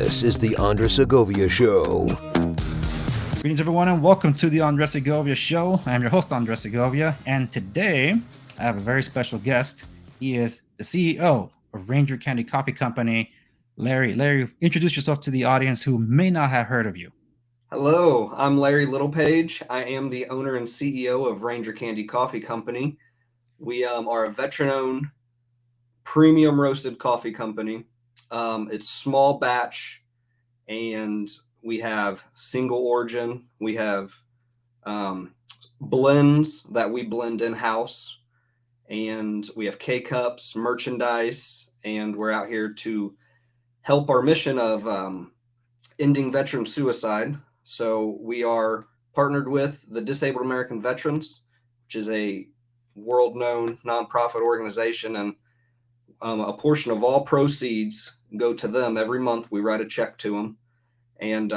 This is the TheAndresSegovia Show. Greetings, everyone, and welcome to the TheAndresSegovia Show. I'm your host, TheAndresSegovia, and today I have a very special guest. He is the CEO of Ranger Candy Coffee Company, Lary. Lary, introduce yourself to the audience who may not have heard of you. Hello, I'm Lary Littlepage. I am the owner and CEO of Ranger Candy Coffee Company. We are a veteran-owned, premium roasted coffee company. It's small batch, and we have single origin. We have blends that we blend in-house, and we have K-Cups, merchandise, and we're out here to help our mission of ending veteran suicide. So we are partnered with the Disabled American Veterans, which is a world-known nonprofit organization, and a portion of all proceeds go to them. Every month we write a check to them and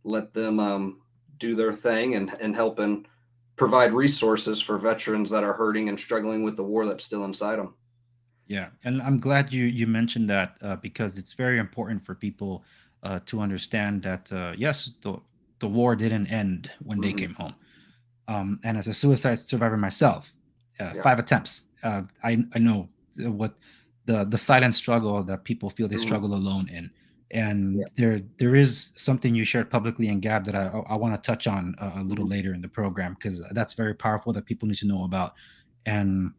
let them do their thing and help and provide resources for veterans that are hurting and struggling with the war that's still inside them. Yeah, and I'm glad you mentioned that because it's very important for people to understand that, yes, the war didn't end when they came home. And as a suicide survivor myself, 5 attempts, I know what the silent struggle that people feel they struggle alone in. And there is something you shared publicly in Gab that I want to touch on a little later in the program, because that's very powerful that people need to know about. And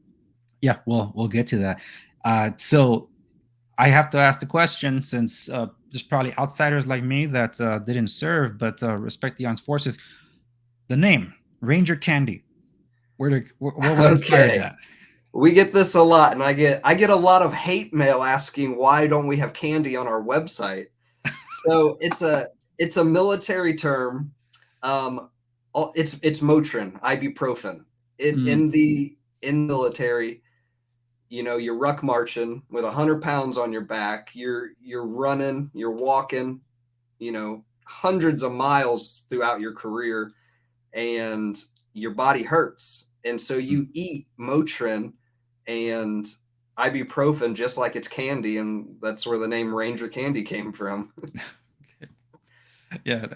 yeah, we'll get to that. So I have to ask the question, since there's probably outsiders like me that didn't serve but respect the armed forces. The name Ranger Candy, what inspired that? We get this a lot, and I get a lot of hate mail asking why don't we have candy on our website. So it's a military term. It's Motrin, ibuprofen. In the military, you know, you're ruck marching with 100 pounds on your back. You're running, you're walking, you know, hundreds of miles throughout your career, and your body hurts. And so you eat Motrin and ibuprofen just like it's candy, and that's where the name Ranger Candy came from. Yeah,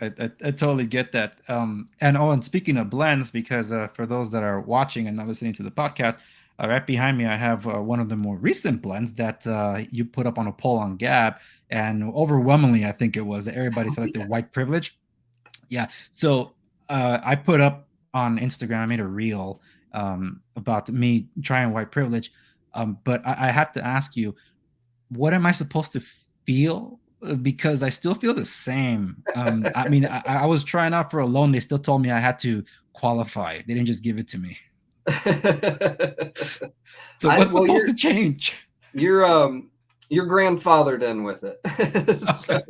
I totally get that. And speaking of blends, because for those that are watching and not listening to the podcast, right behind me, I have one of the more recent blends that you put up on a poll on Gab, and overwhelmingly, I think it was everybody selected White Privilege. Yeah, so I put up on Instagram, I made a reel about me trying White Privilege, but I have to ask you, what am I supposed to feel? Because I still feel the same. I mean, I was trying out for a loan. They still told me I had to qualify. They didn't just give it to me. So what's supposed to change? You're grandfathered in with it. So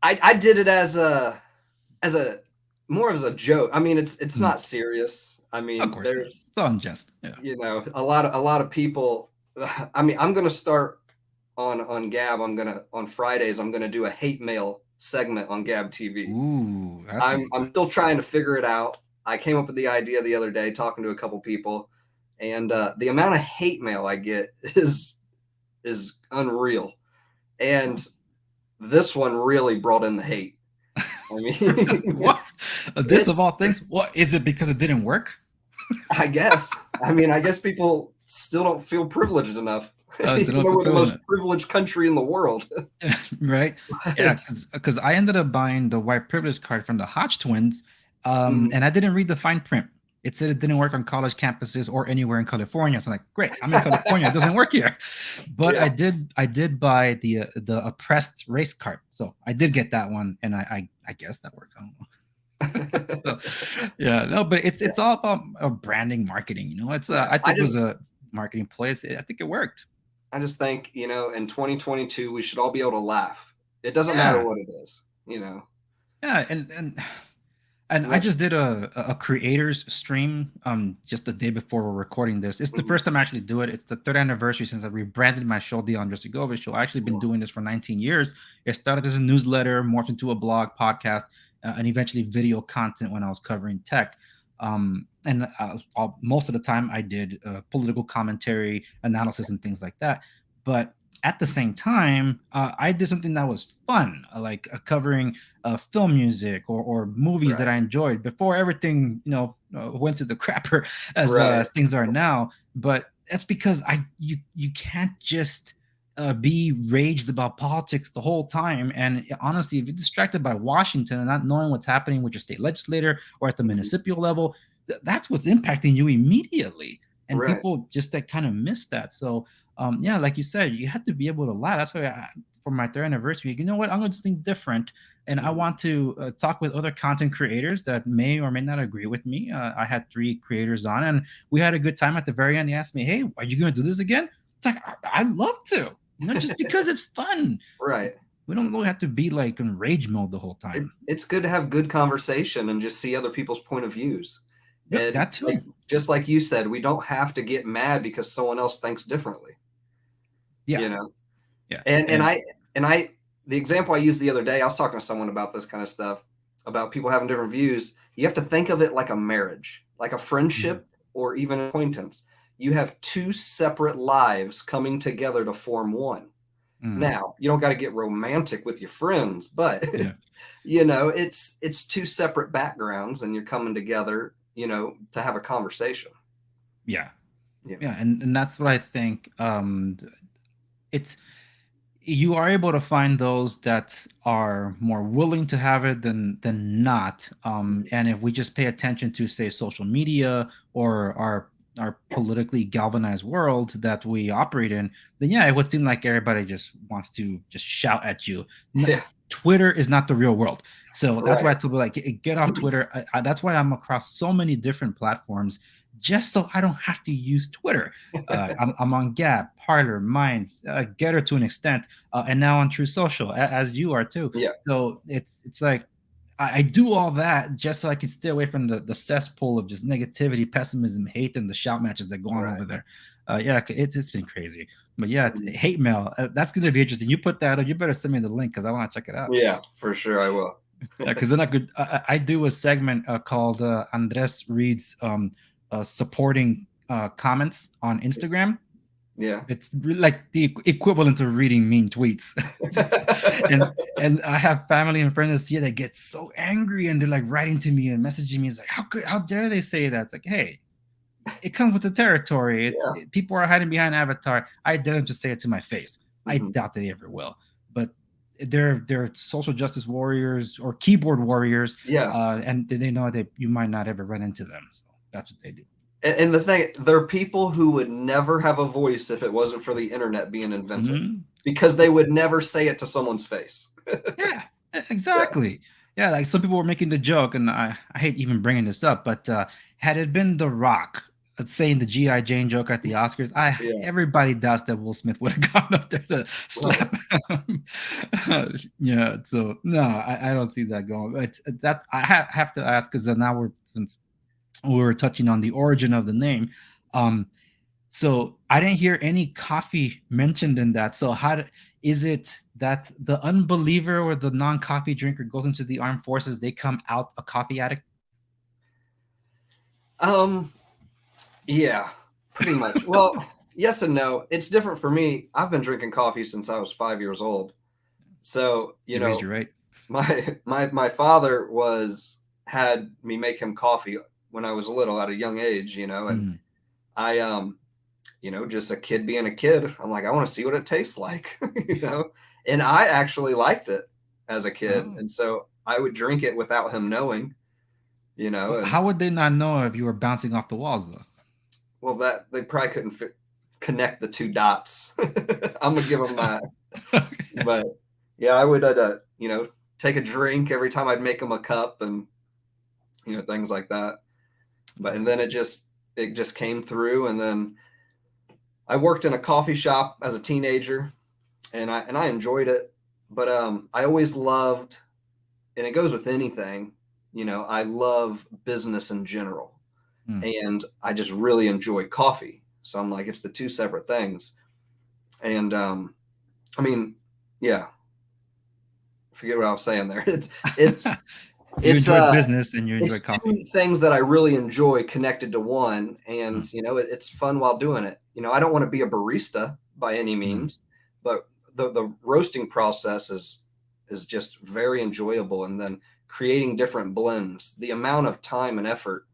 I did it as a more as a joke. I mean, it's not serious. I mean, it's unjust. Yeah. You know, a lot of people. I mean, I'm gonna start on Gab. On Fridays, I'm gonna do a hate mail segment on Gab TV. Ooh, I'm still trying to figure it out. I came up with the idea the other day talking to a couple people, and the amount of hate mail I get is unreal. And this one really brought in the hate. I mean, what? This of all things? What is it? Because it didn't work? I guess. I mean, I guess people still don't feel privileged enough. We're the most privileged country in the world. Right? Yeah, because I ended up buying the White Privilege card from the Hodge twins, and I didn't read the fine print. It said it didn't work on college campuses or anywhere in California. So I'm like, great, I'm in California. It doesn't work here. But I did buy the oppressed race card. So I did get that one, and I guess that works. I don't know. So, yeah, no, but it's all about branding, marketing. You know, I think it was a marketing play. I think it worked. I just think, you know, in 2022, we should all be able to laugh. It doesn't matter what it is, you know. Yeah, and I just did a creators stream just the day before we're recording this. It's the first time I actually do it. It's the 3rd anniversary since I rebranded my show, The TheAndresSegovia Show. I've actually been doing this for 19 years. It started as a newsletter, morphed into a blog, podcast, and eventually video content when I was covering tech. And most of the time I did political commentary, analysis, and things like that. But at the same time, I did something that was fun, like covering film music or movies that Right. I enjoyed before everything, went to the crapper as Right. things are now. But that's because you can't just be raged about politics the whole time. And honestly, if you're distracted by Washington and not knowing what's happening with your state legislator or at the Mhm. municipal level, that's what's impacting you immediately. And Right. people just that kind of miss that. So yeah, like you said, you have to be able to laugh. That's why for my third anniversary, you know what? I'm going to do something different, and I Mhm. want to talk with other content creators that may or may not agree with me. I had 3 creators on, and we had a good time. At the very end, they asked me, "Hey, are you going to do this again?" It's like I'd love to, just because it's fun. Right. We don't really have to be like in rage mode the whole time. It's good to have good conversation and just see other people's point of views. Yep, And that too. just like you said, we don't have to get mad because someone else thinks differently, Yeah, you know? yeah, And and I the example I used the other day, I was talking to someone about this kind of stuff, about people having different views. You have to think of it like a marriage, like a Mhm. friendship or even an acquaintance. You have two separate lives coming together to form one. Mm, Now, you don't got to get romantic with your friends, but yeah, it's two separate backgrounds and you're coming together, to have a conversation. yeah, Yeah. yeah, and that's what I think. It's you are able to find those that are more willing to have it than not. Mhm. And if we just pay attention to, say, social media or our politically galvanized world that we operate in, then yeah, it would seem like everybody just wants to just shout at you. Yeah. Twitter is not the real world, so that's why I Right. tell people like get off Twitter. That's why I'm across so many different platforms, just so I don't have to use Twitter. I'm on Gab, Parler, Minds, Getter to an extent, and now on True Social, as you are too. Yeah. So it's like I do all that just so I can stay away from the cesspool of just negativity, pessimism, hate, and the shout matches that go on Right. over there. Yeah, it's been crazy. But yeah, Mhm. hate mail. That's gonna be interesting. You put that up. You better send me the link because I want to check it out. Yeah, for sure I will. Yeah, because then I could. I do a segment called Andres reads supporting comments on Instagram. Yeah. It's like the equivalent of reading mean tweets. and I have family and friends that see it that get so angry and they're like writing to me and messaging me. It's like, how dare they say that? It's like, hey, it comes with the territory. Yeah. People are hiding behind avatar. I dare them to say it to my face. I Mhm. doubt they ever will. But they're social justice warriors or keyboard warriors, Yeah. and they know that you might not ever run into them. So that's what they do. And the thing, there are people who would never have a voice if it wasn't for the internet being invented, Mhm. because they would never say it to someone's face. Yeah, Yeah. exactly. Yeah, like some people were making the joke, and I hate even bringing this up, but had it been The Rock saying the GI Jane joke at the Oscars, I Yeah. everybody doubts that Will Smith would have gone up there to Right. slap him. Yeah, so no, I don't see that going. But that I have to ask because now since we were touching on the origin of the name. Um, so I didn't hear any coffee mentioned in that. So is it that the unbeliever or the non-coffee drinker goes into the armed forces, they come out a coffee addict? Um, yeah, pretty much. Well, yes and no. It's different for me. I've been drinking coffee since I was 5 years old. So, He raised you right. my father had me make him coffee when I was little at a young age, and Mm, I just a kid being a kid. I'm like, I want to see what it tastes like, And I actually liked it as a kid. oh. And so I would drink it without him knowing, Well, and how would they not know if you were bouncing off the walls though? well, that they probably couldn't connect the two dots. I'm gonna give them that. Okay. But yeah, I would, take a drink every time I'd make them a cup and, things like that. But and then it just came through, and then I worked in a coffee shop as a teenager, and I enjoyed it. But I always loved, and it goes with anything, I love business in general, Mm. and I just really enjoy coffee. So I'm like, it's the two separate things. And I mean, yeah, forget what I was saying there. It's You it's enjoy uh business and you enjoy it's two coffee. things that I really enjoy connected to one, Mm, and it's fun while doing it. I don't want to be a barista by any mm, means, but the roasting process is just very enjoyable. And then creating different blends, the amount of time and effort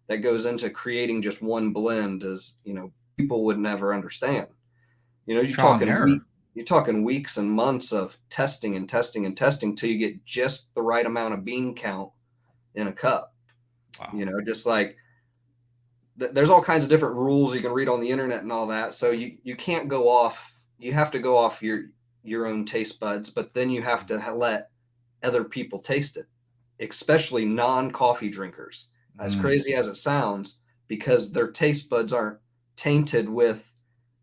that goes into creating just one blend is, people would never understand. You're Trial and error. talking weeks and months of testing and testing and testing till you get just the right amount of bean count in a cup. Wow. Just like there's all kinds of different rules you can read on the internet and all that. So you can't go off. You have to go off your own taste buds, but then you have to let other people taste it, especially non-coffee drinkers. As crazy as it sounds, because their taste buds aren't tainted with,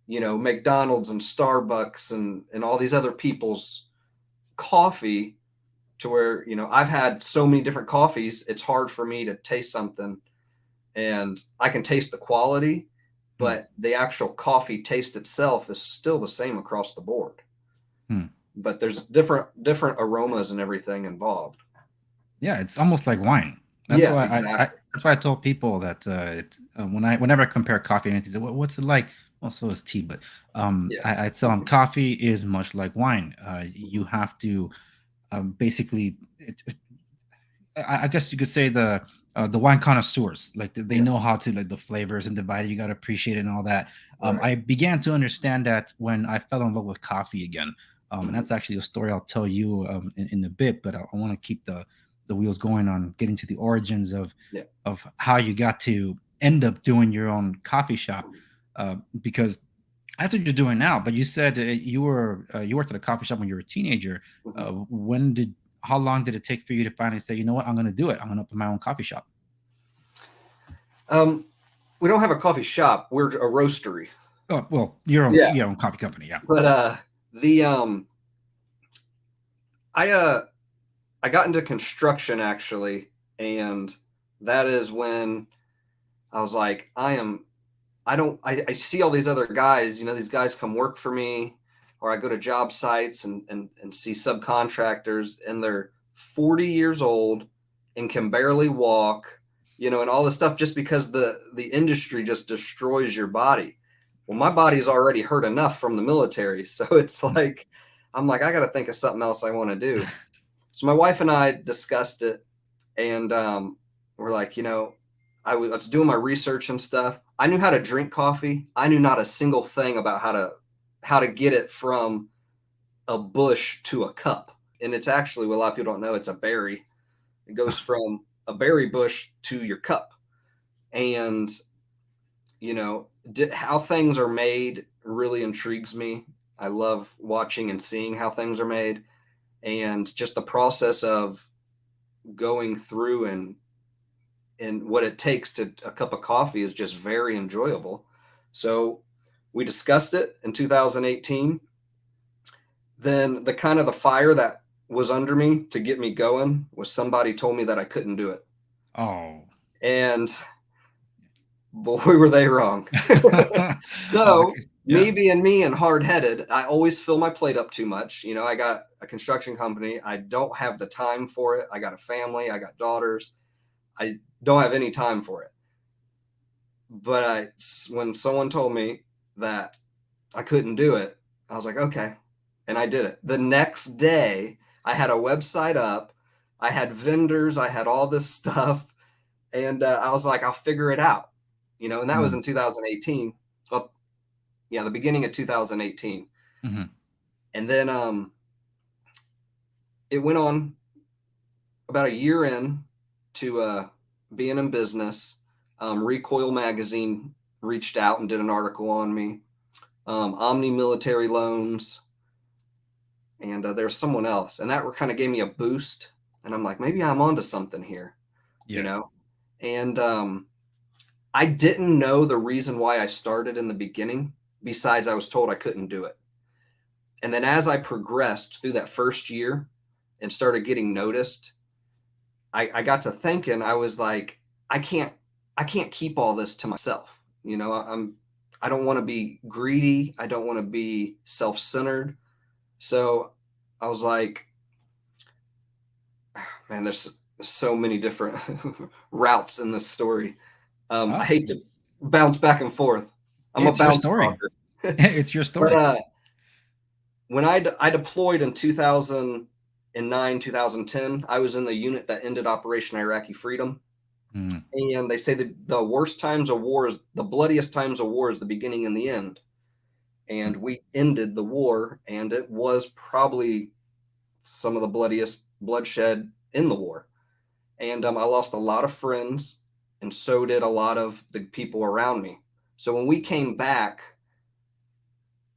McDonald's and Starbucks and all these other people's coffee, to where, I've had so many different coffees, it's hard for me to taste something and I can taste the quality, but the actual coffee taste itself is still the same across the board. But there's different aromas and everything involved. Yeah, it's almost like wine. That's why exactly. that's why I told people that whenever I compare coffee and they say, what's it like? Well, so is tea, but I tell them coffee is much like wine. You have to basically, I guess you could say the wine connoisseurs, like they know how to, like, the flavors and divide it. You got to appreciate it and all that. I began to understand that when I fell in love with coffee again. And that's actually a story I'll tell you in a bit, but I want to keep the wheels going on getting to the origins of how you got to end up doing your own coffee shop, because that's what you're doing now. But you said you worked at a coffee shop when you were a teenager. How long did it take for you to finally say, you know what, I'm going to do it? I'm going to open my own coffee shop. We don't have a coffee shop. We're a roastery. Oh, well, your own coffee company. Yeah. But I got into construction actually. And that is when I was like, I see all these other guys, these guys come work for me, or I go to job sites and see subcontractors, and they're 40 years old and can barely walk, and all this stuff, just because the industry just destroys your body. Well, my body's already hurt enough from the military. So it's like, I'm like, I got to think of something else I want to do. So my wife and I discussed it, and we're like, I was doing my research and stuff. I knew how to drink coffee. I knew not a single thing about how to get it from a bush to a cup. And it's actually, what a lot of people don't know, it's a berry. It goes from a berry bush to your cup. And, how things are made really intrigues me. I love watching and seeing how things are made. And just the process of going through and what it takes to a cup of coffee is just very enjoyable. So we discussed it in 2018. Then the fire that was under me to get me going was somebody told me that I couldn't do it. Oh. And boy, were they wrong. So me being me and hard-headed, I always fill my plate up too much. I got a construction company. I don't have the time for it. I got a family. I got daughters. I don't have any time for it. But when someone told me that I couldn't do it, I was like, okay. And I did it. The next day, I had a website up. I had vendors. I had all this stuff. And I was like, I'll figure it out. And that was in 2018. Well, the beginning of 2018. Mm-hmm. And then it went on about a year in to being in business. Recoil Magazine reached out and did an article on me. Omni Military Loans. And there's someone else. And that kind of gave me a boost. And I'm like, maybe I'm onto something here, And I didn't know the reason why I started in the beginning, besides I was told I couldn't do it. And then as I progressed through that first year and started getting noticed, I got to thinking, I was like, I can't keep all this to myself. I don't want to be greedy. I don't want to be self-centered. So I was like, man, there's so many different routes in this story. I hate to bounce back and forth. I'm a bounce talker. It's your story. But when I deployed in 2009, 2010, I was in the unit that ended Operation Iraqi Freedom. And they say the worst times of war is the bloodiest times of war is the beginning and the end. And we ended the war, and it was probably some of the bloodiest bloodshed in the war. And I lost a lot of friends, and so did a lot of the people around me. So when we came back,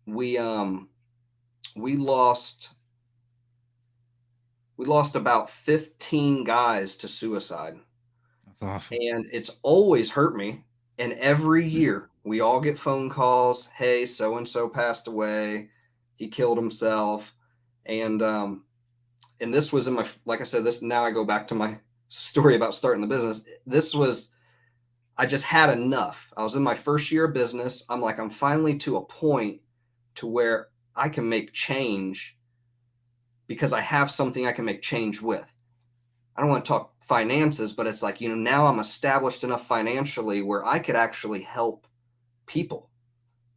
we lost about 15 guys to suicide. That's awful. And it's always hurt me. And every year we all get phone calls. Hey, so-and-so passed away. He killed himself. And this was in my, like I said, now I go back to my story about starting the business. I just had enough. I was in my first year of business. I'm like, I'm finally to a point to where I can make change because I have something I can make change with. I don't want to talk finances, but it's like, now I'm established enough financially where I could actually help people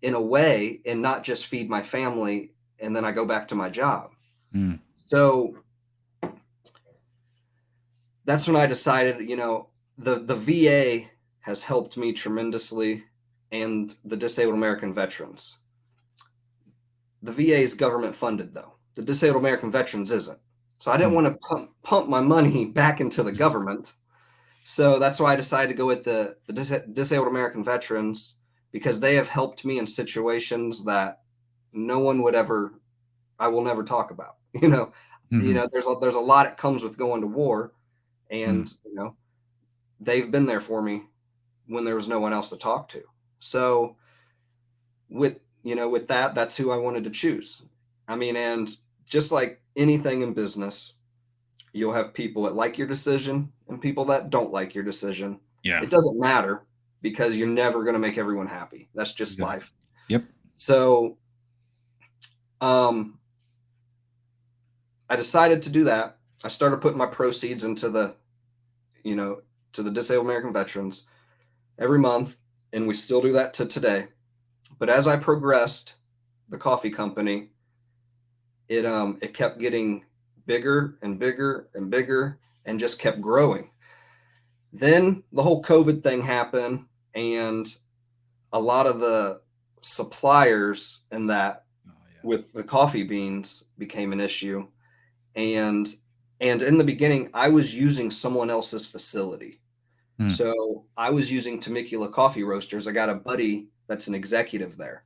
in a way and not just feed my family. And then I go back to my job. So that's when I decided, the VA has helped me tremendously, and the Disabled American Veterans. The VA is government funded, though. The Disabled American Veterans isn't. So I didn't want to pump my money back into the government. So that's why I decided to go with the Disabled American Veterans, because they have helped me in situations that no one would ever, I will never talk about. There's a lot that comes with going to war, and they've been there for me when there was no one else to talk to. So with that, that's who I wanted to choose. I mean, and just like anything in business, you'll have people that like your decision and people that don't like your decision. Yeah. It doesn't matter because you're never going to make everyone happy. That's just life. Yep. So, I decided to do that. I started putting my proceeds into the Disabled American Veterans every month, and we still do that to today. But as I progressed the coffee company, it kept getting bigger and bigger and bigger and just kept growing. Then the whole COVID thing happened, and a lot of the suppliers and that with the coffee beans became an issue. And in the beginning, I was using someone else's facility. So I was using Temecula Coffee Roasters. I got a buddy that's an executive there,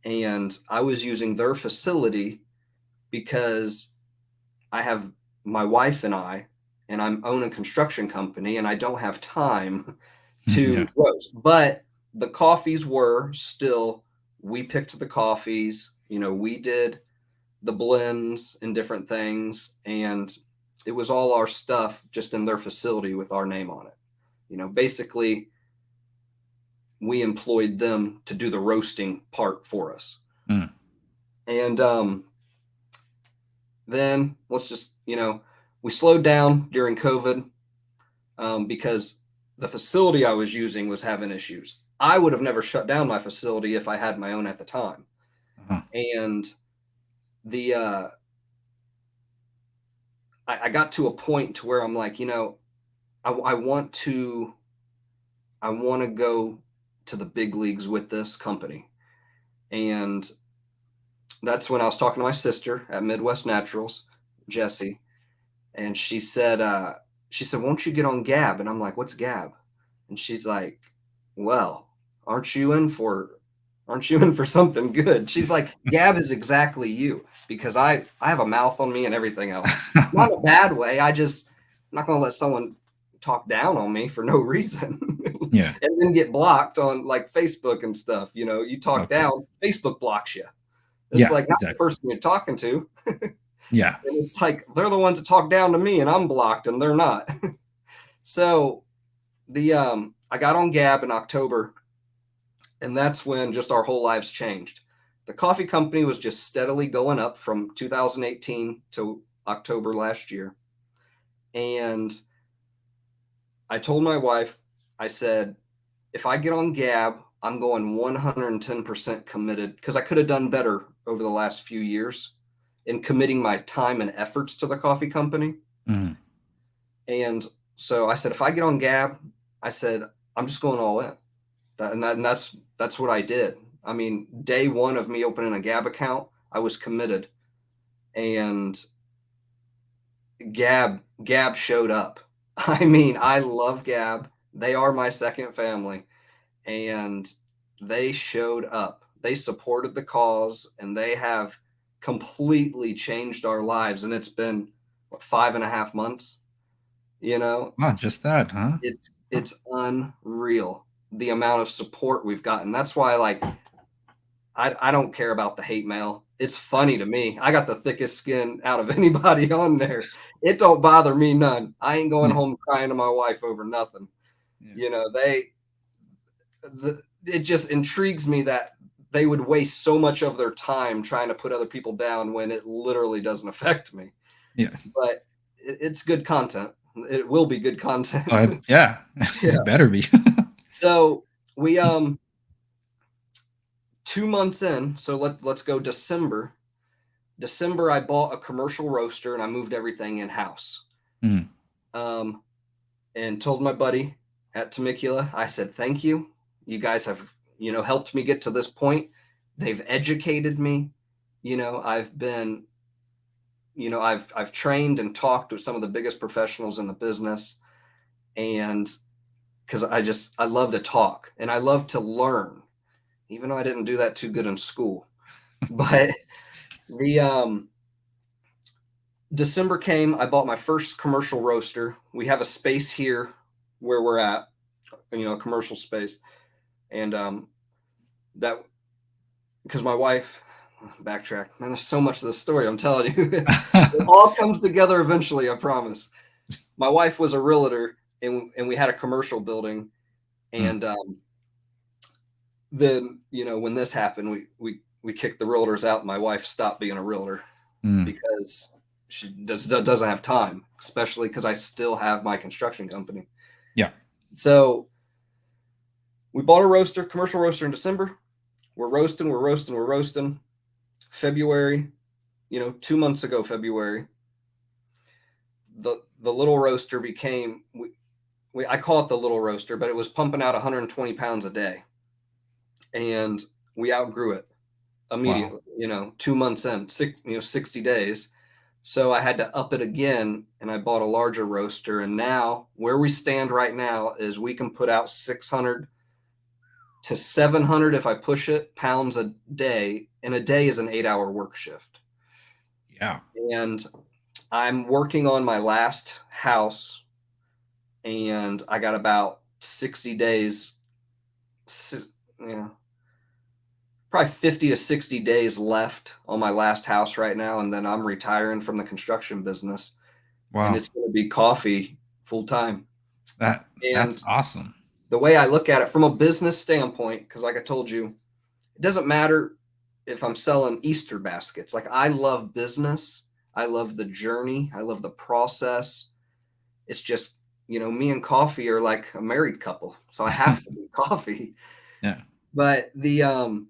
and I was using their facility because I have my wife and I own a construction company, and I don't have time to roast. But the coffees were still, we picked the coffees, we did the blends and different things, and it was all our stuff just in their facility with our name on it. Basically we employed them to do the roasting part for us. And then let's just, we slowed down during COVID because the facility I was using was having issues. I would have never shut down my facility if I had my own at the time. And I got to a point to where I'm like, I want to go to the big leagues with this company. And that's when I was talking to my sister at Midwest Naturals, Jessie, and she said, won't you get on Gab? And I'm like, what's Gab? And she's like, well, aren't you in for something good? She's like, Gab is exactly you, because I have a mouth on me and everything else. Not in a bad way. I'm not going to let someone talk down on me for no reason. Yeah. And then get blocked on like Facebook and stuff. You talk down, Facebook blocks you. It's like not the person you're talking to. Yeah. And it's like they're the ones that talk down to me and I'm blocked and they're not. So I got on Gab in October, and that's when just our whole lives changed. The coffee company was just steadily going up from 2018 to October last year. And I told my wife, I said, if I get on Gab, I'm going 110% committed, because I could have done better over the last few years. in committing my time and efforts to the coffee company. Mhm. And so I said, if I get on Gab, I said, I'm just going all in. And that's what I did. I mean, day one of me opening a Gab account, I was committed, and Gab showed up. I mean, I love Gab. They are my second family, and they showed up. They supported the cause, and they have completely changed our lives. And it's been what, 5.5 months, you know, Wow, just that, huh? it's unreal the amount of support we've gotten. That's why, like, I don't care about the hate mail. It's funny to me. I got the thickest skin out of anybody on there. It don't bother me none. I ain't going Yeah. home crying to my wife over nothing. Yeah. You know, it just intrigues me that they would waste so much of their time trying to put other people down when it literally doesn't affect me. Yeah. But it's good content. It will be good content. Yeah. Yeah. It better be. So we 2 months in, so let's go December. December, I bought a commercial roaster and I moved everything in house. Mhm. And told my buddy at Temecula, I said, thank you. You guys have, helped me get to this point. They've educated me. I've been, I've trained and talked with some of the biggest professionals in the business. And because I love to talk and I love to learn, even though I didn't do that too good in school. But the December came, I bought my first commercial roaster. We have a space here where we're at, a commercial space. And that, because my wife, backtrack, man, there's so much of the story, I'm telling you. It all comes together eventually, I promise. My wife was a realtor, and we had a commercial building. And then, when this happened, we kicked the realtors out. And my wife stopped being a realtor because she doesn't have time, especially because I still have my construction company. Yeah. So we bought a roaster, commercial roaster, in December. We're roasting. February, 2 months ago, February, the little roaster became, I call it the little roaster, but it was pumping out 120 pounds a day. And we outgrew it immediately, Wow. 2 months in, 60 days. So I had to up it again, and I bought a larger roaster. And now where we stand right now is we can put out 600 to 700, if I push it, pounds a day. And a day is an 8-hour work shift. Yeah. And I'm working on my last house, and I got about 60 days, probably 50 to 60 days left on my last house right now. And then I'm retiring from the construction business, and Wow. it's going to be coffee full time. That's And awesome. the way I look at it from a business standpoint, because like I told you, it doesn't matter if I'm selling Easter baskets. Like, I love business. I love the journey. I love the process. It's just, me and coffee are like a married couple. So I have to do coffee. Yeah. But what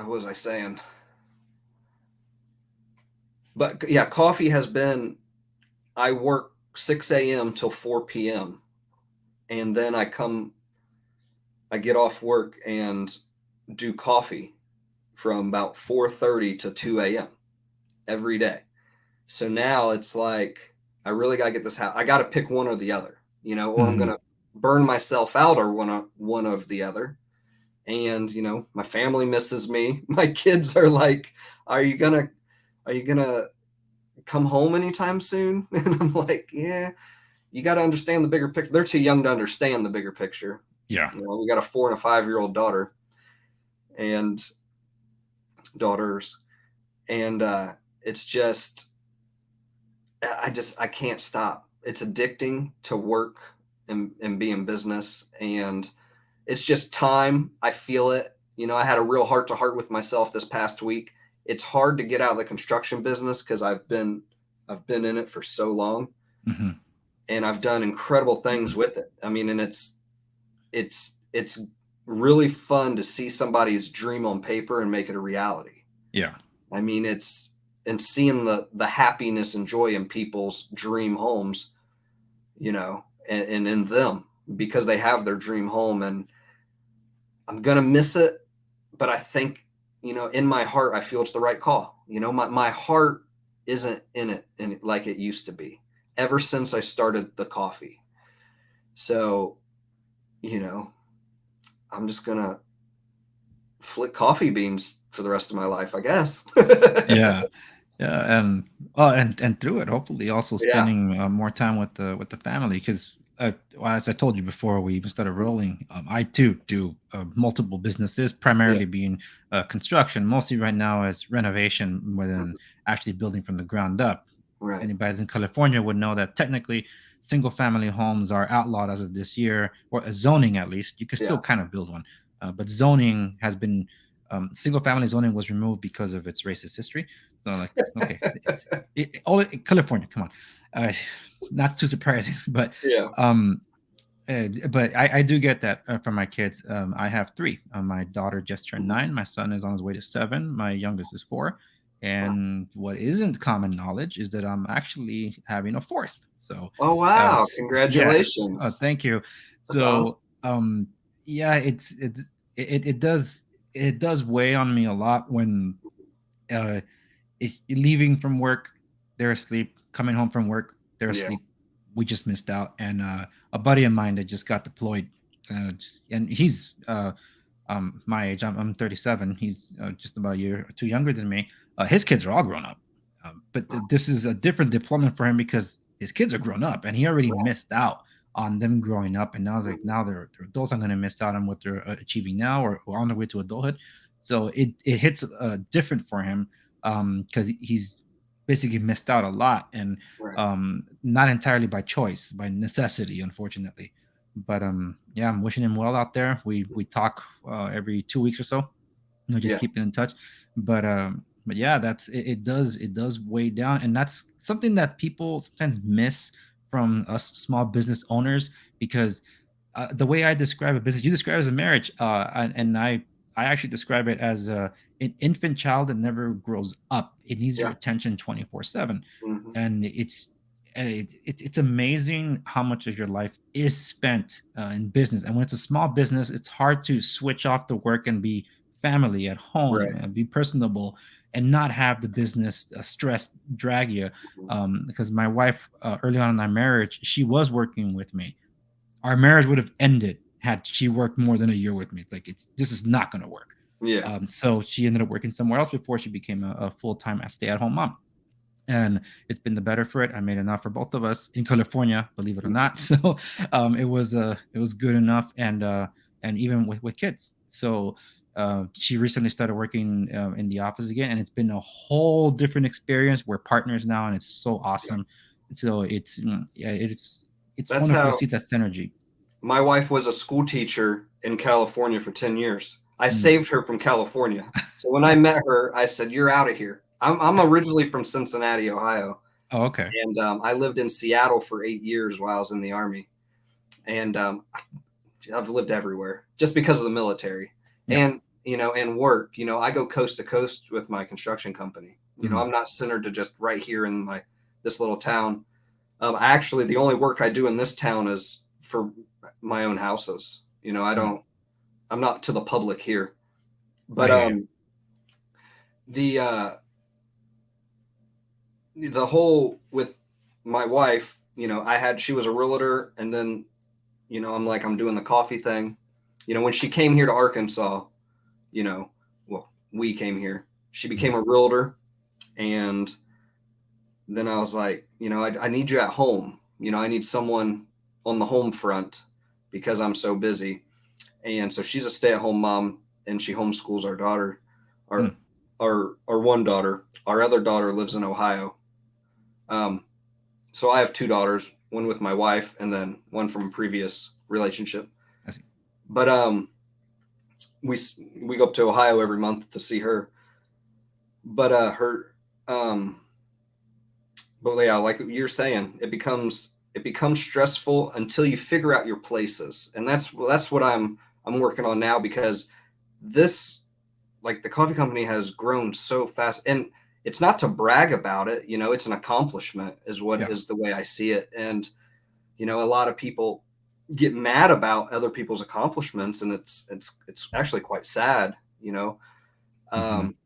was I saying? But yeah, coffee has been, I work 6 a.m. till 4 p.m. And then I get off work and do coffee from about 4:30 to 2 a.m. every day. So now it's like, I really got to get this house. I got to pick one or the other, or I'm going to burn myself out, or one of the other. And, my family misses me. My kids are like, are you going to come home anytime soon? And I'm like, yeah, you got to understand the bigger picture. They're too young to understand the bigger picture. Yeah. We got a 4 and a 5-year-old daughter and daughters. And it's just, I can't stop. It's addicting to work and be in business. And it's just time. I feel it. I had a real heart to heart with myself this past week. It's hard to get out of the construction business because I've been in it for so long, and I've done incredible things with it. I mean, and it's really fun to see somebody's dream on paper and make it a reality. Yeah. I mean, it's and seeing the happiness and joy in people's dream homes, and in them because they have their dream home. And I'm gonna miss it, but I think, in my heart, I feel it's the right call. My heart isn't in it like it used to be ever since I started the coffee. So, I'm just gonna flick coffee beans for the rest of my life, I guess. Yeah. Yeah, and through it, hopefully, also Yeah. spending more time with the family. Because well, as I told you before we even started rolling, I too do multiple businesses, Yeah. primarily being construction. Mostly right now as renovation, more than Mhm. actually building from the ground up. Right. Anybody that's in California would know that technically, single family homes are outlawed as of this year, or a zoning at least. You can still Yeah. kind of build one, but zoning has been single family zoning was removed because of its racist history. So like, okay, California, come on, uh, not too surprising, Yeah. um, but I do get that from my kids. I have three. My daughter just turned Mhm. 9. My son is on his way to 7. My youngest is 4. Wow. And what isn't common knowledge is that I'm actually having a fourth. So Oh, wow. it's yeah. Congratulations. Thank you. That's awesome. So yeah, it does weigh on me a lot when uh, leaving from work, they're asleep. Coming home from work, they're Yeah. asleep. We just missed out. And a buddy of mine that just got deployed, and he's my age. I'm 37. He's just about a year or two younger than me. His kids are all grown up, but this is a different deployment for him because his kids are grown up, and he already missed out on them growing up. And now it's like now they're adults. I'm going to miss out on what they're achieving now or on their way to adulthood. So it hits different for him because he's basically missed out a lot and Right. not entirely by choice, by necessity, unfortunately. But yeah, I'm wishing him well out there. We talk every 2 weeks or so, just Yeah. keeping in touch. But yeah, it does weigh down, and that's something that people sometimes miss from us small business owners because the way I describe a business, you describe it as a marriage, and I actually describe it as an infant child that never grows up. It needs your Yeah. attention 24/7, Mhm. and it's amazing how much of your life is spent in business. And when it's a small business, it's hard to switch off the work and be family at home Right. and be personable and not have the business stress drag you. Mhm. Because my wife, early on in our marriage, she was working with me. Our marriage would have ended had she worked more than a year with me. It's like this is not going to work. Yeah. So she ended up working somewhere else before she became a full-time stay-at-home mom, and it's been the better for it. I made enough for both of us in California, believe it or not. So it was good enough, and even with kids. So she recently started working in the office again, and it's been a whole different experience. We're partners now, and it's so Yeah. awesome. So yeah, it's That's wonderful to how see that synergy. my wife was a school teacher in California for 10 years. I Mm. saved her from California. So when I met her, I said, "You're out of here." I'm originally from Cincinnati, Ohio, Oh, okay. and I lived in Seattle for 8 years while I was in the Army. And I've lived everywhere just because of the military Yeah. and, and work. I go coast to coast with my construction company. Mm. I'm not centered to just right here in this little town. Actually, the only work I do in this town is for my own houses. Mm. I'm not to the public here. I But hear you. the the whole with my wife, she was a realtor, and then, I'm doing the coffee thing. When she came here to Arkansas, well, we came here. She Mm. became a realtor, and then I was like, I need you at home. I need someone on the home front because I'm so busy. And so she's a stay-at-home mom, and she homeschools our daughter, our Mm. our one daughter. Our other daughter lives in Ohio. Um, so I have two daughters, one with my wife, and then one from a previous relationship. I see. But we we go up to Ohio every month to see her. But um, but yeah, like you're saying, it becomes stressful until you figure out your places, and that's what I'm working on now, because this, like, the coffee company has grown so fast, and it's not to brag about it, it's an accomplishment, is what Yeah. is the way I see it. And, a lot of people get mad about other people's accomplishments, and it's actually quite sad, Hmm. um,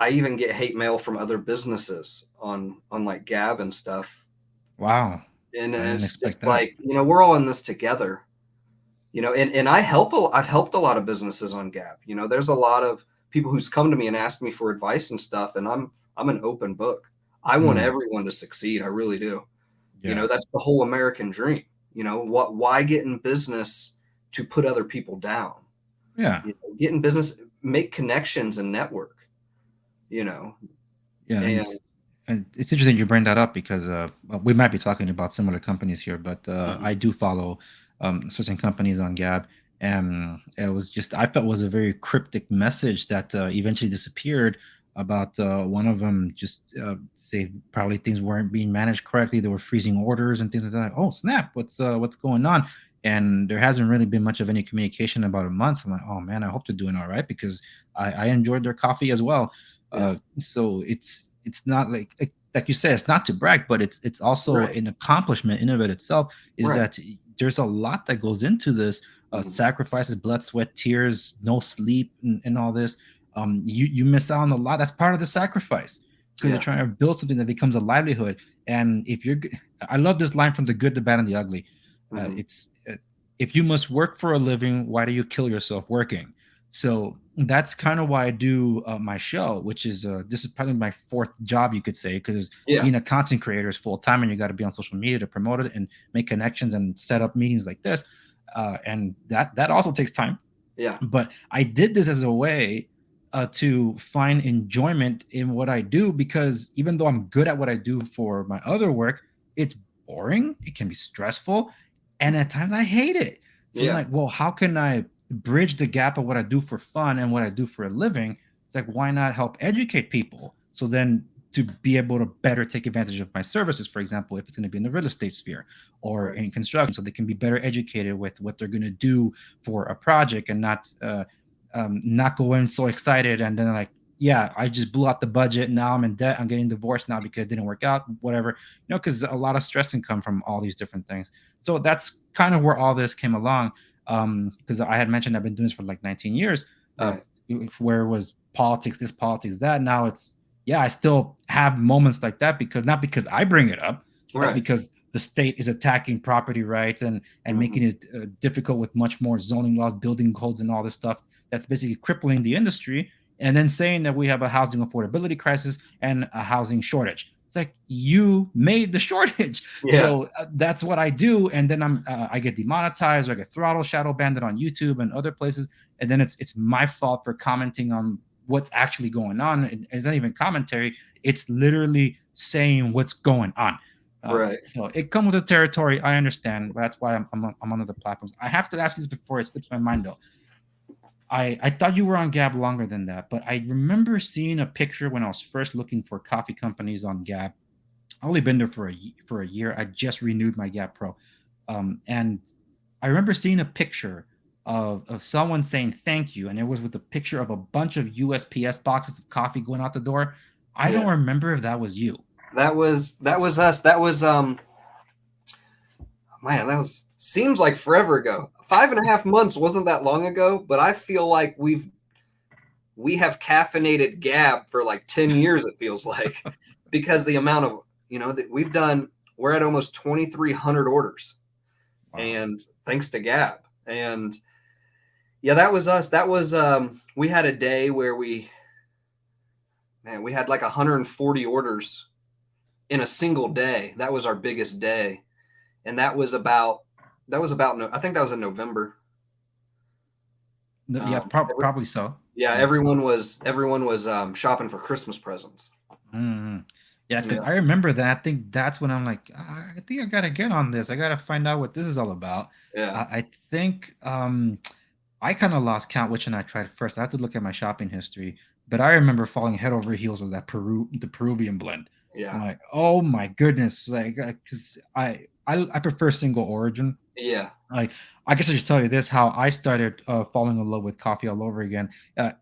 I even get hate mail from other businesses on like Gab and stuff. Wow. And I didn't it's just expect that. like, we're all in this together, and I've helped a lot of businesses on Gab. There's a lot of people who's come to me and asked me for advice and stuff, and I'm an open book. I want Mm, everyone to succeed. I really do. yeah. That's the whole American dream. Why get in business to put other people down? Yeah. Get in business, make connections and network, you know. Yeah, And and it's interesting you bring that up because well, we might be talking about similar companies here, but mhm, I do follow certain companies on Gab, and it was just I felt was a very cryptic message that eventually disappeared about one of them just say probably things weren't being managed correctly. They were freezing orders and things like that. Oh snap! What's going on? And there hasn't really been much of any communication about a month. I'm like, oh man, I hope they're doing all right because I enjoyed their coffee as well. yeah, So it's not like you said, it's not to brag, but it's also right, an accomplishment in of it itself. Is right, that there's a lot that goes into this mhm, sacrifices, blood, sweat, tears, no sleep, and all this. You miss out on a lot. That's part of the sacrifice because you're yeah, trying to build something that becomes a livelihood. And if I love this line from The Good, the Bad, and the Ugly. mhm, It's if you must work for a living, why do you kill yourself working? So that's kind of why I do my show, which is this is probably my fourth job, you could say, because yeah, being a content creator is full time, and you got to be on social media to promote it and make connections and set up meetings like this, and that also takes time. yeah, But I did this as a way to find enjoyment in what I do because even though I'm good at what I do for my other work, it's boring. It can be stressful, and at times I hate it. So I'm yeah, like, well, how can I bridge the gap of what I do for fun and what I do for a living? It's like, why not help educate people? So then to be able to better take advantage of my services, for example, if it's going to be in the real estate sphere or right, in construction, so they can be better educated with what they're going to do for a project and not go in so excited and then like, yeah, I just blew out the budget. Now I'm in debt. I'm getting divorced now because it didn't work out. Whatever, because a lot of stress can come from all these different things. So that's kind of where all this came along. Because I had mentioned I've been doing this for like 19 years. Uh, right, where it was politics, this, politics, that. Now it's yeah, I still have moments like that because not because I bring it up. That's right, because the state is attacking property rights and mhm, making it difficult with much more zoning laws, building codes, and all this stuff that's basically crippling the industry. And then saying that we have a housing affordability crisis and a housing shortage. It's like you made the shortage, yeah, so that's what I do. And then I get demonetized, or I get throttle shadow banned on YouTube and other places. And then it's my fault for commenting on what's actually going on. And it's not even commentary; it's literally saying what's going on. right. So it comes with the territory. I understand. That's why I'm on other platforms. I have to ask you this before it slips my mind, though. I thought you were on Gab longer than that, but I remember seeing a picture when I was first looking for coffee companies on Gab. I only been there for a year. I just renewed my Gap Pro, and I remember seeing a picture of someone saying thank you, and it was with a picture of a bunch of USPS boxes of coffee going out the door. I Yeah. don't remember if that was you. That was us. That was man, that was seems like forever ago. 5.5 months wasn't that long ago, but I feel like we have caffeinated Gab for like 10 years, it feels like, because the amount of, that we've done, we're at almost 2,300 orders. Wow. And thanks to Gab. And yeah, that was us. That was, we had a day where we had like 140 orders in a single day. That was our biggest day. And that was about, I think that was in November. No, yeah, Every, probably so. yeah, Yeah. everyone was shopping for Christmas presents. Mhm. Yeah, because Yeah. I remember that. I think that's when I'm like, "Ah, I think I gotta get on this. I gotta find out what this is all about. Yeah. I think I kind of lost count which one I tried first. I have to look at my shopping history, but I remember falling head over heels with the Peruvian blend. I'm Yeah. like, oh my goodness, like because I prefer single origin. Yeah. Like, I guess I should tell you this: how I started falling in love with coffee all over again.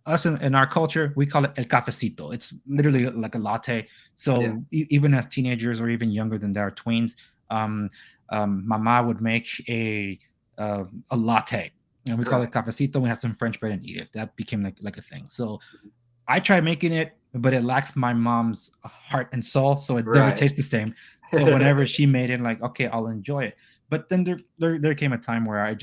Us in our culture, we call it el cafecito. It's literally like a latte. Yeah. So even as teenagers or even younger than that, or tweens, um, my mom would make a latte, and we call Right. it cafecito. We have some French bread and eat it. That became like a thing. So I tried making it, but it lacks my mom's heart and soul, so it never Right. tastes the same. So whenever she made it, like, okay, I'll enjoy it. But then there came a time where I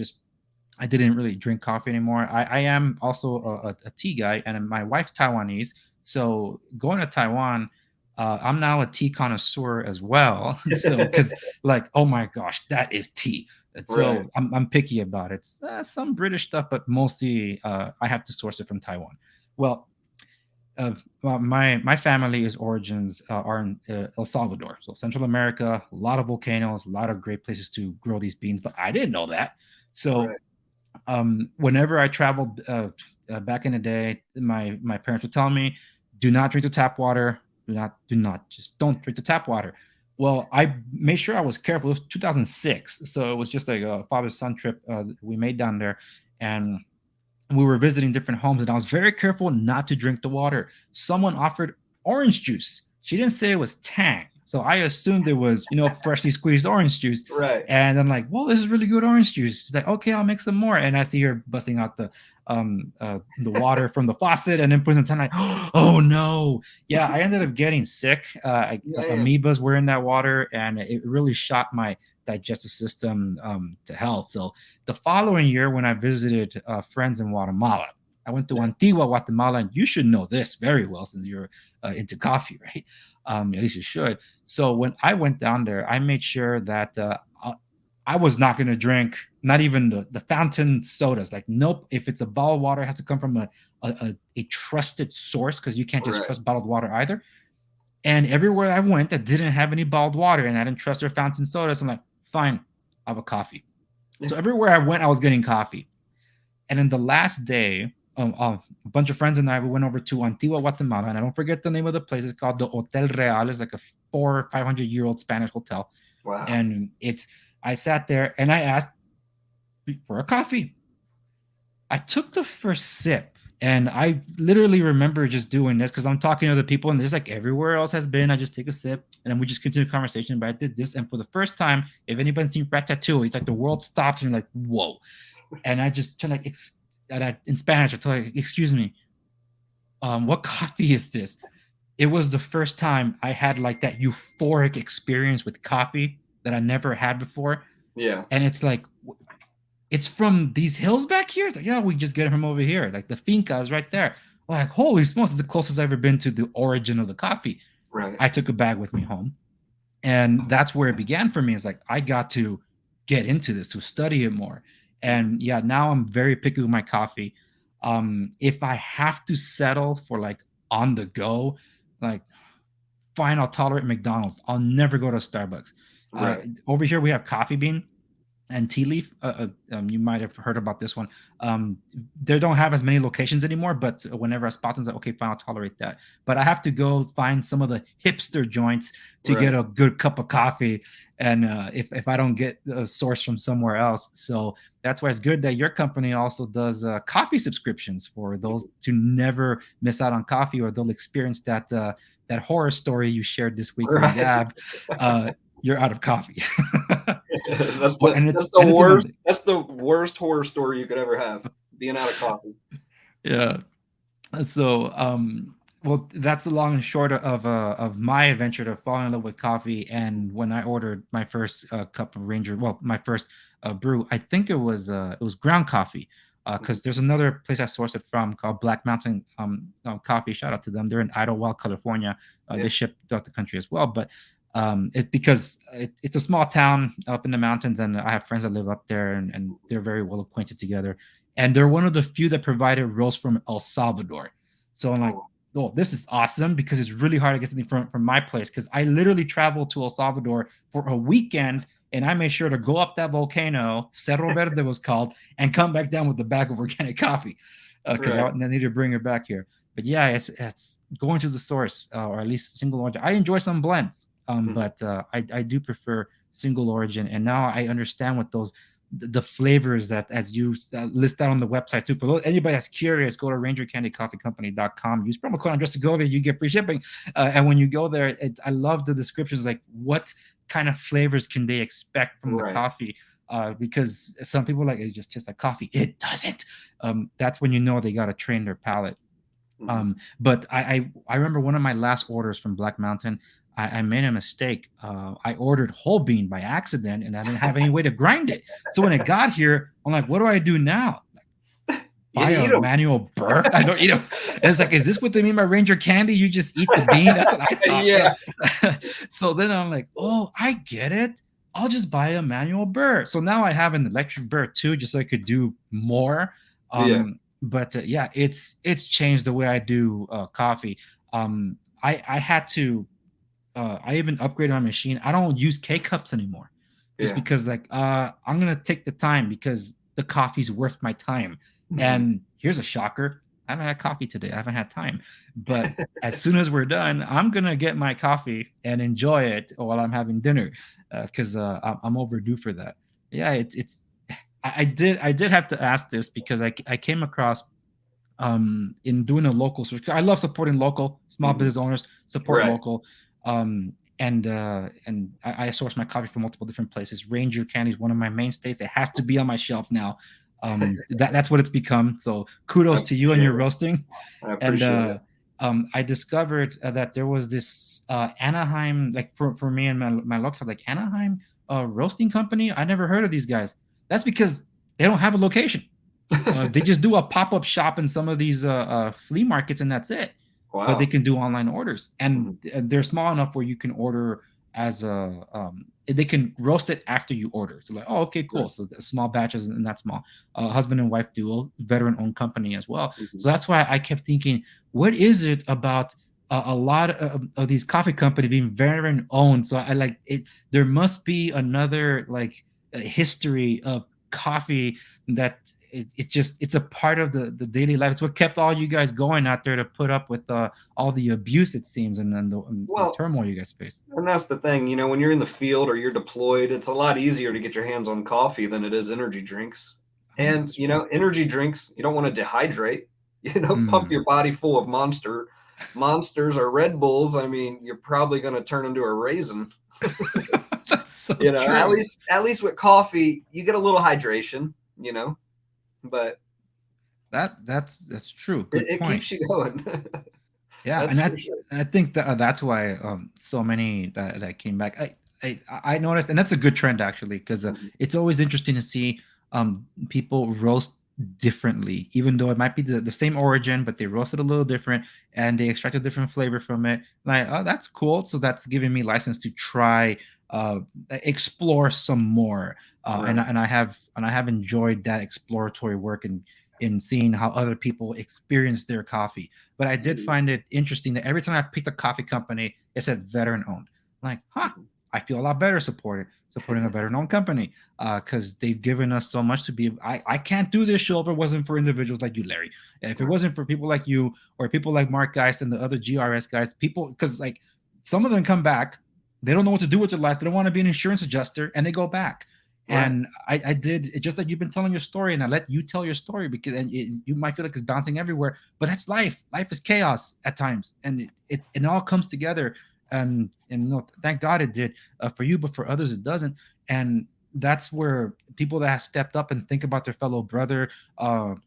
didn't really drink coffee anymore. I am also a tea guy, and my wife's Taiwanese. So going to Taiwan, I'm now a tea connoisseur as well. So because like, oh my gosh, that is tea. And Right. so I'm picky about it. Some British stuff, but mostly I have to source it from Taiwan. Well, my family's origins are in El Salvador, so Central America. A lot of volcanoes, a lot of great places to grow these beans. But I didn't know that. So Right. whenever I traveled back in the day, my parents would tell me, "Do not drink the tap water. Do not just don't drink the tap water." Well, I made sure I was careful. It was 2006, so it was just like a father son trip we made down there, and we were visiting different homes, and I was very careful not to drink the water. Someone offered orange juice. She didn't say it was Tang, so I assumed it was, freshly squeezed orange juice. Right. And I'm like, "Well, this is really good orange juice." She's like, "Okay, I'll make some more." And I see her busting out the water from the faucet and then putting some Tang. Like, oh no, yeah, I ended up getting sick. Man. Amoebas were in that water, and it really shot my digestive system to hell. So the following year, when I visited friends in Guatemala, I went to Yeah. Antigua, Guatemala, and you should know this very well since you're into coffee, right? At least you should. So when I went down there, I made sure that I was not going to drink, not even the fountain sodas. Like, nope. If it's a bottled water, it has to come from a trusted source, because you can't just Right. trust bottled water either. And everywhere I went that didn't have any bottled water and I didn't trust their fountain sodas, I'm like, fine, I'll have a coffee. Yeah. So everywhere I went, I was getting coffee. And then the last day, a bunch of friends and I, we went over to Antigua, Guatemala, and I don't forget the name of the place. It's called the Hotel Real. It's like a 400 or 500 year old Spanish hotel. Wow. And I sat there and I asked for a coffee. I took the first sip, and I literally remember just doing this because I'm talking to other people, and just like everywhere else has been, I just take a sip and then we just continue the conversation. But I did this, and for the first time, if anybody's seen Ratatouille, it's like the world stops and you're like, whoa. And I just turn like, in Spanish, I tell like, excuse me, what coffee is this? It was the first time I had like that euphoric experience with coffee that I never had before. Yeah. And it's like, it's from these hills back here. It's like, yeah, we just get it from over here. Like the finca is right there. Like, holy smokes, it's the closest I've ever been to the origin of the coffee. Right. I took a bag with me home. And that's where it began for me. It's like, I got to get into this, to study it more. And yeah, now I'm very picky with my coffee. If I have to settle for like on the go, like, fine, I'll tolerate McDonald's. I'll never go to Starbucks. Right. Over here, we have Coffee Bean and Tea Leaf. You might have heard about this one. They don't have as many locations anymore, but whenever I spot them, like, okay, fine, I'll tolerate that. But I have to go find some of the hipster joints to get Right. a good cup of coffee, and if I don't get a source from somewhere else. So that's why it's good that your company also does coffee subscriptions for those to never miss out on coffee, or they'll experience that horror story you shared this week on Right. Gab. You're out of coffee. That's Well, the and that's it's the and it's a worst Monday. that's the worst horror story you could ever have. Being out of coffee. Yeah. So, well, that's the long and short of my adventure to fall in love with coffee. And when I ordered my first cup of Ranger, well, my first brew, I think it was ground coffee. Because there's another place I sourced it from called Black Mountain Coffee. Shout out to them. They're in Idlewild, California. Yeah. They ship throughout the country as well. But it's because it's a small town up in the mountains, and I have friends that live up there, and they're very well acquainted together. And they're one of the few that provided roast from El Salvador. So I'm like, Oh. oh, this is awesome, because it's really hard to get something from my place, because I literally traveled to El Salvador for a weekend, and I made sure to go up that volcano, Cerro Verde was called, and come back down with a bag of organic coffee, because Right. I needed to bring it back here. But yeah, it's going to the source, or at least single origin. I enjoy some blends, Mhm. but I do prefer single origin, and now I understand what those the flavors that, as you list out on the website too. For anybody that's curious, go to rangercandycoffeecompany.com. Use promo code TheAndresSegovia, you get free shipping. And when you go there, I love the descriptions, like what kind of flavors can they expect from the coffee. Because some people are like, it just tastes like coffee. It doesn't. That's when you know they got to train their palate. But I remember one of my last orders from Black Mountain, I made a mistake. I ordered whole bean by accident, and I didn't have any way to grind it. So when it got here, I'm like, what do I do now? Buy a manual burr? I don't eat them. And it's like, is this what they mean by Ranger Candy? You just eat the bean? That's what I thought. Yeah. So then I'm like, oh, I get it. I'll just buy a manual burr. So now I have an electric burr too, just so I could do more. But it's changed the way I do coffee. I had to. I even upgraded my machine. I don't use K-cups anymore, just because like I'm gonna take the time because the coffee's worth my time. And here's a shocker: I haven't had coffee today. I haven't had time. But as soon as we're done, I'm gonna get my coffee and enjoy it while I'm having dinner, because I'm overdue for that. Yeah, it's. I did have to ask this because I came across in doing a local search. I love supporting local small business owners, support local. And I source my coffee from multiple different places. Ranger Candy is one of my mainstays. It has to be on my shelf now. That's what it's become. So kudos to you and your roasting. I appreciate it. I discovered that there was this Anaheim, like for me and my local, like Anaheim roasting company. I never heard of these guys. That's because they don't have a location. They just do a pop-up shop in some of these flea markets, and that's it. Wow. But they can do online orders, and they're small enough where you can order as they can roast it after you order. So like, oh, okay, cool. So small batches and that small. Husband and wife duo, veteran-owned company as well. So that's why I kept thinking, what is it about a lot of these coffee companies being veteran-owned? So I like it. There must be another like history of coffee that it's a part of the daily life. It's what kept all you guys going out there to put up with all the abuse, it seems, and the turmoil you guys face. And that's the thing, when you're in the field or you're deployed, it's a lot easier to get your hands on coffee than it is energy drinks. And energy drinks, you don't want to dehydrate. Pump your body full of monsters or Red Bulls. I mean, you're probably going to turn into a raisin. That's so true. At least with coffee, you get a little hydration. But that's true. It keeps you going. Yeah, I think that's why so many that came back. I noticed, and that's a good trend actually, because it's always interesting to see people roast differently, even though it might be the same origin, but they roast it a little different and they extract a different flavor from it. Like, oh, that's cool. So that's giving me license to try explore some more. And I have enjoyed that exploratory work and in seeing how other people experience their coffee. But I did find it interesting that every time I picked a coffee company, it said veteran owned. Like, I feel a lot better supporting a veteran owned company, because they've given us so much to be. I can't do this show if it wasn't for individuals like you, Larry. If it wasn't for people like you or people like Mark Geist and the other GRS guys, because like some of them come back, they don't know what to do with their life. They don't want to be an insurance adjuster, and they go back. And I did it just like you've been telling your story, and I let you tell your story because you might feel like it's bouncing everywhere, but that's life. Life is chaos at times, and it all comes together. And thank God it did for you, but for others it doesn't. And that's where people that have stepped up and think about their fellow brother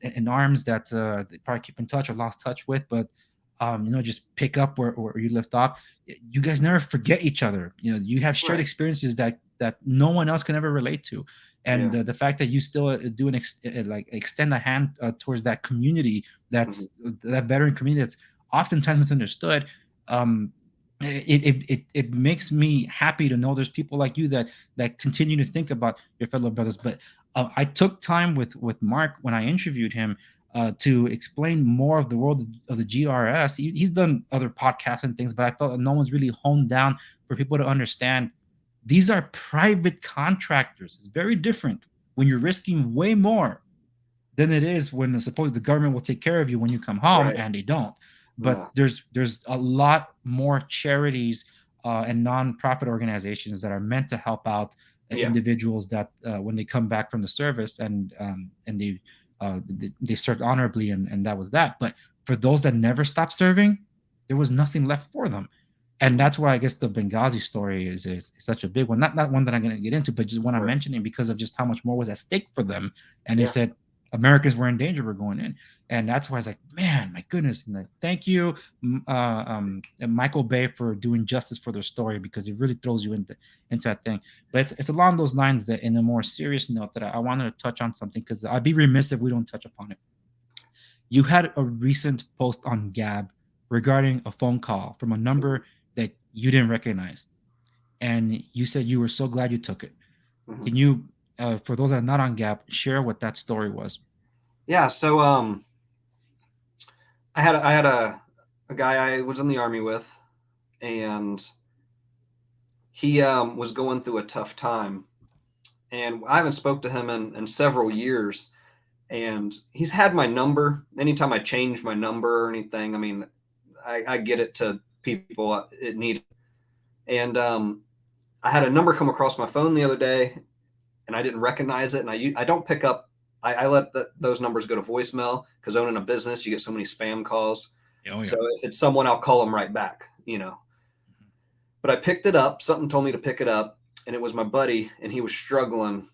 in arms that they probably keep in touch or lost touch with, but just pick up where you left off. You guys never forget each other. You have shared experiences that no one else can ever relate to. And the fact that you still do extend a hand towards that community, that's that veteran community that's oftentimes misunderstood. It makes me happy to know there's people like you that continue to think about your fellow brothers. But I took time with Mark when I interviewed him to explain more of the world of the GRS. He's done other podcasts and things, but I felt that no one's really honed down for people to understand. These are private contractors. It's very different when you're risking way more than it is when suppose the government will take care of you when you come home, and they don't. But there's a lot more charities and nonprofit organizations that are meant to help out Yeah. individuals that when they come back from the service and they served honorably, and that was that. But for those that never stopped serving, there was nothing left for them. And that's why I guess the Benghazi story is such a big one. Not one that I'm going to get into, but just one I'm mentioning because of just how much more was at stake for them. And they said Americans were in danger, we're going in. And that's why I was like, man, my goodness. And thank you, Michael Bay, for doing justice for their story, because it really throws you into that thing. But it's along those lines that, in a more serious note, that I wanted to touch on something, because I'd be remiss if we don't touch upon it. You had a recent post on Gab regarding a phone call from a number that you didn't recognize, and you said you were so glad you took it. Can you, for those that are not on Gab, share what that story was? Yeah. So I had a guy I was in the Army with, and he was going through a tough time, and I haven't spoke to him in several years. And he's had my number. Anytime I change my number or anything, I mean, I get it to people it need. And I had a number come across my phone the other day, and I didn't recognize it. And I don't pick up. I let those numbers go to voicemail, because owning a business, you get so many spam calls. Oh, yeah. So if it's someone, I'll call them right back, But I picked it up. Something told me to pick it up, and it was my buddy, and he was struggling.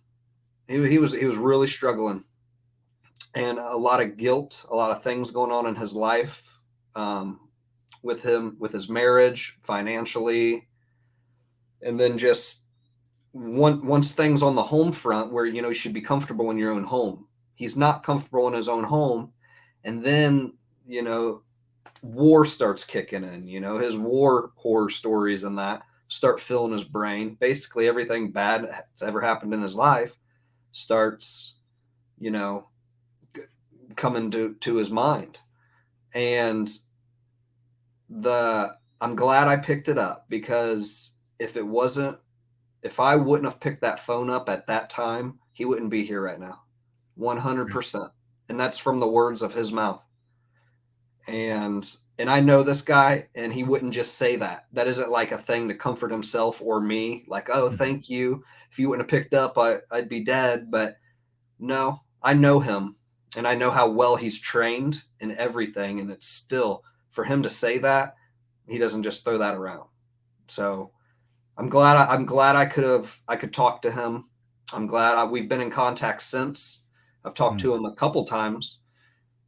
He was really struggling, and a lot of guilt, a lot of things going on in his life, with him, with his marriage, financially, and then just once things on the home front, where you should be comfortable in your own home. He's not comfortable in his own home, and then war starts kicking in. His war horror stories and that start filling his brain. Basically, everything bad that's ever happened in his life starts, coming to his mind. And I'm glad I picked it up, because if I wouldn't have picked that phone up at that time, he wouldn't be here right now. 100%. And that's from the words of his mouth. And I know this guy, and he wouldn't just say that. That isn't like a thing to comfort himself or me, like, oh, thank you. If you wouldn't have picked up, I'd be dead. But no, I know him, and I know how well he's trained in everything. And it's still, for him to say that, he doesn't just throw that around. So I'm glad I could talk to him. I'm glad we've been in contact since. I've talked to him a couple times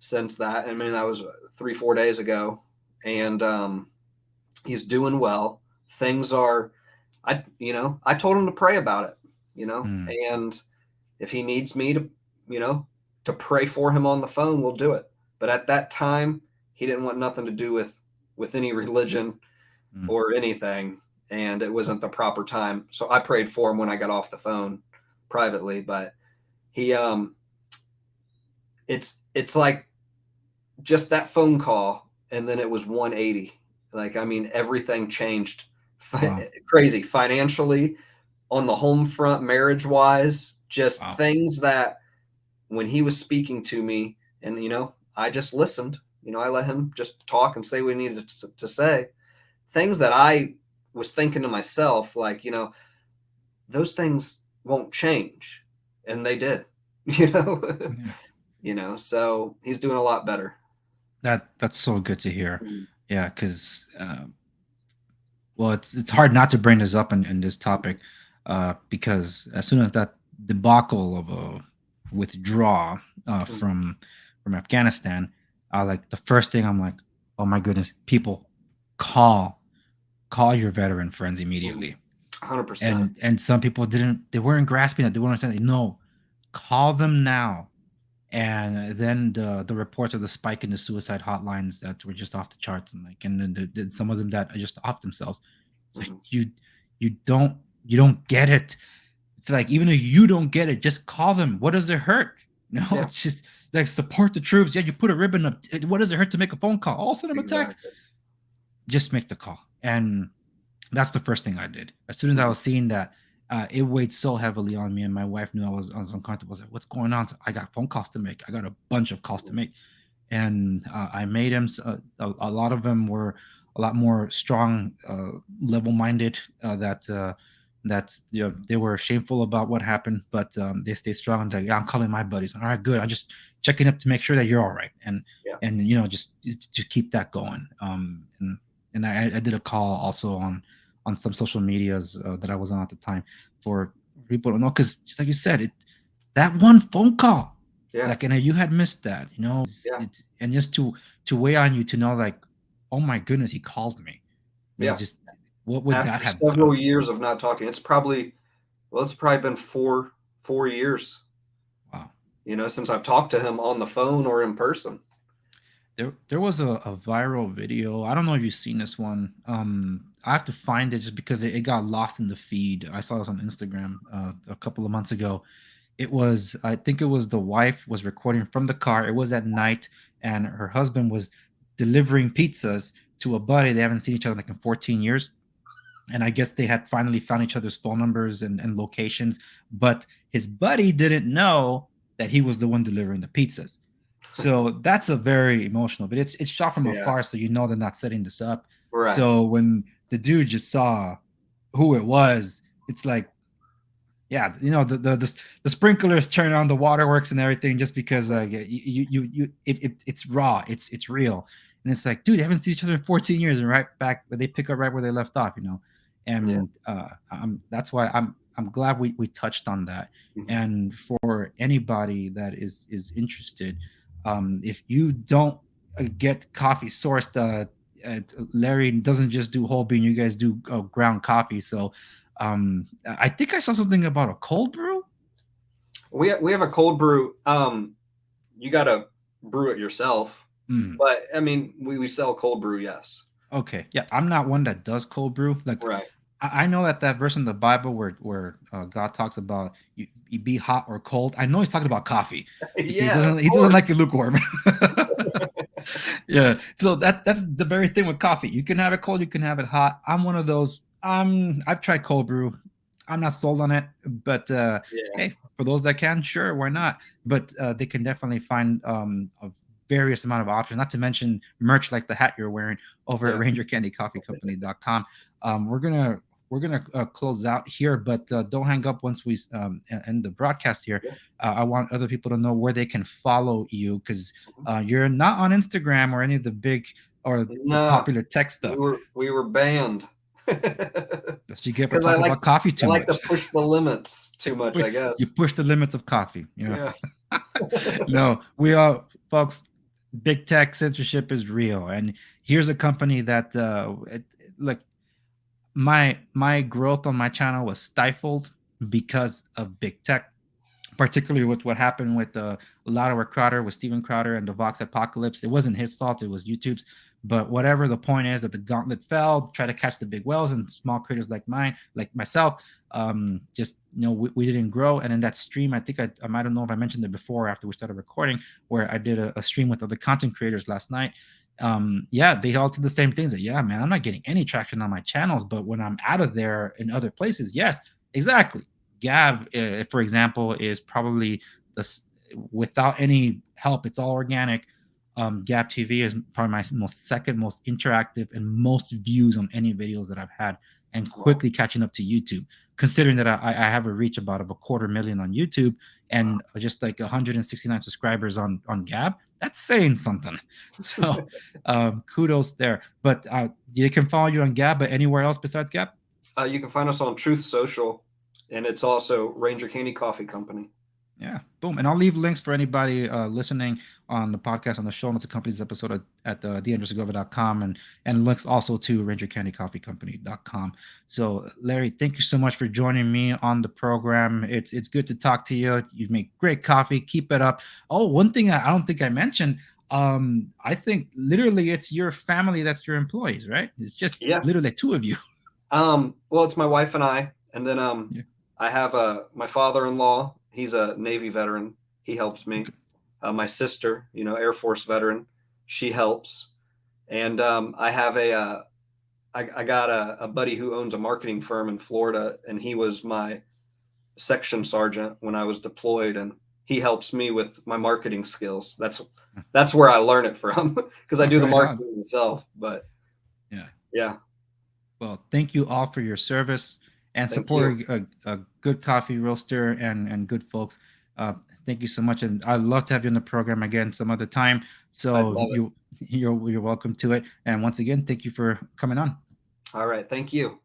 since that. I mean, that was 3-4 days ago, and he's doing well. Things are, I told him to pray about it, and if he needs me to pray for him on the phone, we'll do it. But at that time, he didn't want nothing to do with any religion or anything, and it wasn't the proper time. So I prayed for him when I got off the phone privately. But he, it's like just that phone call, and then it was 180. Like, I mean, everything changed. Wow. Crazy financially, on the home front, marriage wise, just things that when he was speaking to me, and I just listened. I let him just talk and say what he needed to say. Things that I was thinking to myself, like, those things won't change, and they did. So he's doing a lot better. That's so good to hear. Yeah, because well, it's hard not to bring this up in this topic, because as soon as that debacle of a withdraw from Afghanistan, like the first thing I'm like, oh my goodness, people, call your veteran friends immediately. 100%. And some people they weren't grasping that. They weren't understanding. No, call them now. And then the reports of the spike in the suicide hotlines that were just off the charts, and then some of them that are just off themselves. It's like, you don't get it. It's like, even if you don't get it, just call them. What does it hurt? It's just like, support the troops. Yeah, you put a ribbon up. What does it hurt to make a phone call? I'll send them a text. Just make the call. And that's the first thing I did. As soon as I was seeing that, it weighed so heavily on me, and my wife knew I was uncomfortable. I was like, what's going on? So I got phone calls to make. I got a bunch of calls to make. And I made them. A lot of them were a lot more strong, level-minded, that that they were shameful about what happened, but they stay strong. And I'm calling my buddies. All right, good. I'm just checking up to make sure that you're all right, and just to keep that going. And I did a call also on some social medias that I was on at the time for people to know, because just like you said, that one phone call, like, and you had missed that, and just to weigh on you to know, like, oh my goodness, he called me. Just what would After that have several done? years of not talking? It's probably been four years. Wow. Since I've talked to him on the phone or in person. There was a viral video. I don't know if you've seen this one. I have to find it just because it got lost in the feed. I saw this on Instagram a couple of months ago. I think it was the wife was recording from the car. It was at night, and her husband was delivering pizzas to a buddy. They haven't seen each other like in 14 years. And I guess they had finally found each other's phone numbers and locations, but his buddy didn't know that he was the one delivering the pizzas. So that's a very emotional, but it's shot from afar, so they're not setting this up. Right. So when the dude just saw who it was, it's like, the sprinklers turn on, the waterworks and everything, just because it's raw, it's real, and it's like, dude, they haven't seen each other in 14 years, and right back, they pick up right where they left off, and that's why I'm glad we touched on that. Mm-hmm. And for anybody that is interested, if you don't get coffee sourced, Lary doesn't just do whole bean. You guys do ground coffee. So I think I saw something about a cold brew. We have a cold brew. You got to brew it yourself. But I mean, we sell cold brew. Yes. Okay. Yeah. I'm not one that does cold brew. Like, right. I know that verse in the Bible where God talks about you be hot or cold. I know he's talking about coffee. He doesn't like it lukewarm. Yeah. So that's the very thing with coffee. You can have it cold, you can have it hot. I'm one of those. I've tried cold brew. I'm not sold on it, but hey, for those that can, sure, why not? But they can definitely find a various amount of options, not to mention merch like the hat you're wearing over at rangercandycoffeecompany.com. We're gonna close out here, but don't hang up once we end the broadcast here. I want other people to know where they can follow you, because you're not on Instagram or any of the big or the popular tech stuff. We were banned. That's what you get for talking about coffee too much. I like to push the limits too much, I guess. You push the limits of coffee. Yeah. No, we are, folks. Big tech censorship is real, and here's a company that like my growth on my channel was stifled because of big tech, particularly with what happened with Louder Crowder, with Steven Crowder and the Vox Apocalypse. It wasn't his fault, it was YouTube's. But whatever, the point is that the gauntlet fell. Try to catch the big whales, and small creators like myself, just we didn't grow. And in that stream, I think I might don't know if I mentioned it before after we started recording, where I did a stream with other content creators last night. They all said the same things. That man, I'm not getting any traction on my channels, but when I'm out of there in other places, yes, exactly. Gab, for example, is probably without any help, it's all organic. Gab TV is probably my second most interactive and most views on any videos that I've had, and quickly catching up to YouTube, considering that I have a reach about of 250,000 on YouTube and just like 169 subscribers on Gab. That's saying something. So kudos there. But you can follow you on Gab, but anywhere else besides Gab? You can find us on Truth Social, and it's also Ranger Candy Coffee Company. Yeah, boom. And I'll leave links for anybody listening on the podcast, on the show notes, accompanies this episode at TheAndresSegovia.com, and links also to RangerCandyCoffeeCompany.com. So, Lary, thank you so much for joining me on the program. It's good to talk to you. You make great coffee. Keep it up. Oh, one thing I don't think I mentioned, I think literally it's your family that's your employees, right? It's just literally two of you. Well, it's my wife and I, and then I have my father-in-law. He's a Navy veteran. He helps me. Okay. My sister, Air Force veteran, she helps. And I have I got a buddy who owns a marketing firm in Florida, and he was my section sergeant when I was deployed, and he helps me with my marketing skills. That's where I learn it from, because I do the marketing myself. But yeah. Well, thank you all for your service. and Thank support a good coffee roaster and good folks. Thank you so much, and I'd love to have you on the program again some other time. So you're welcome to it. And once again, thank you for coming on. All right, thank you.